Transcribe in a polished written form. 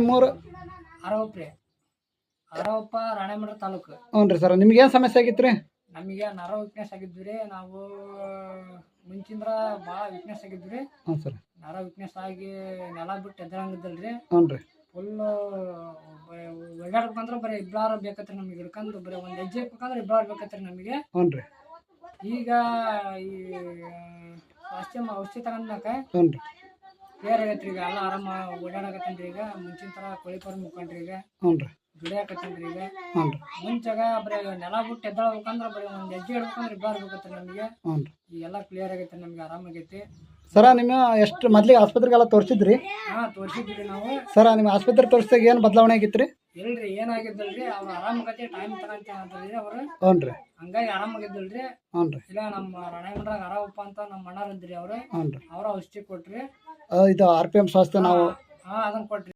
ನಿಮ್ಮೂರು? ಅರವಪ್ರಿ ಅರವಪ್ಪ ರಾಣೆಬೆನ್ನೂರು ತಾಲೂಕು. ಹ್ಞೂ ರೀ ಸರ್. ನಿಮ್ಗೆ ಏನು ಸಮಸ್ಯೆ ಆಗಿತ್ತು ರೀ? ನಮಗೆ ನರ ವೀಕ್ನೆಸ್ ಆಗಿದ್ವಿ ರೀ. ನಾವು ಮುಂಚಿಂದ್ರ ಭಾಳ ವೀಕ್ನೆಸ್ ಆಗಿದ್ವಿ ರೀ. ಹ್ಞೂ ಸರ್. ನರ ವೀಕ್ನೆಸ್ ಆಗಿ ನೆಲ ಬಿಟ್ಟು ಎದ್ದಳಂಗಿದ್ದಲ್ಲ ರೀ. ಹ್ಞೂ ರೀ. ಫುಲ್ಲು ಒಗ್ಯಾಡ್ಬೇಕಂದ್ರೆ ಬರೀ ಇಬ್ಬರು ಬೇಕತ್ರಿ ನಮಗೆ. ಹಿಡ್ಕೊಂಡು ಬರೀ ಒಂದು ಹೆಜ್ಜೆ ಹಾಕ್ಬೇಕಂದ್ರೆ ಇಬ್ಬರು ಬೇಕತ್ರಿ ನಮಗೆ. ಹ್ಞೂ ರೀ. ಈಗ ಈ ಔಷಧಿ ತಗೊಂಡ್ಮ್ಯಾಕ ಹ್ಞೂ ರೀ. ಕ್ಲಿಯರ್ ಆಗೈತ್ರಿ. ಈಗ ಎಲ್ಲ ಆರಾಮ ಓಡಾಡಕತ್ತೇನ್ರಿ. ಈಗ ಮುಂಚಿನ ಥರ ಕೋಳಿ ಫಾರ್ಮ್ ಮುಕ್ಕೊಂಡ್ರಿ. ಈಗ ಹ್ಞೂ ರೀ. ದುಡಿಯಾಕತ್ತೇನ್ರಿ. ಈಗ ಹ್ಞೂ ರೀ. ಮುಂಚಾಗ ಬರೀ ನೆಲ ಬಿಟ್ಟು ಎದ್ದಾಳ್ಬೇಕಂದ್ರೆ ಬರೀ ಒಂದು ಹೆಜ್ಜೆ ಹಿಡ್ಬೇಕಂದ್ರೆ ಇಬ್ಬರು ಬೇಕತ್ರಿ ನಮಗೆ. ಹ್ಞೂ ರೀ. ಈಗೆಲ್ಲ ಕ್ಲಿಯರ್ ಆಗೈತೆ, ನಮ್ಗೆ ಆರಾಮಾಗೈತಿ. ಸರ ನಿಮ್ಮ ಎಷ್ಟು ಮೊದಲಿಗೆ ಆಸ್ಪತ್ರೆಗೆಲ್ಲ ತೋರಿಸಿದ್ರಿ? ಹಾಂ, ತೋರಿಸಿದ್ವಿ ನಾವು. ಸರ ನಿಮ್ಮ ಆಸ್ಪತ್ರೆ ತೋರಿಸಿದಾಗ ಏನು ಬದಲಾವಣೆ ಆಗಿತ್ತು ರೀ? ಇಲ್ರಿ, ಏನಾಗಿದ್ದಲ್ರಿ, ಅವ್ರು ಆರಾಮಾಗೈತಿ, ಟೈಮ್ ತಗೊಂತ ಅಂತಂದ್ರಿ ಅವ್ರು. ಹ್ಞೂ ರೀ. ಹಂಗಾಗಿ ಆರಾಮಾಗಿದ್ದಲ್ರಿ. ಹ್ಞೂ ರೀ. ಇಲ್ಲ ನಮ್ಮ ರಾಣೆಬೆನ್ನೂರಾಗ ಅರವಪ್ಪ ಅಂತ ನಮ್ಮ ಅಣ್ಣಾರ ಇದ್ರಿ ಅವ್ರು. ಹ್ಞೂ ರೀ. ಅವ್ರ ಔಷಧಿ ಕೊಟ್ರಿ. ಇದು RPM ಸ್ವಾಸ್ಥ್ಯ ನಾವು ಅದನ್ನ ಕೊಟ್ರಿ.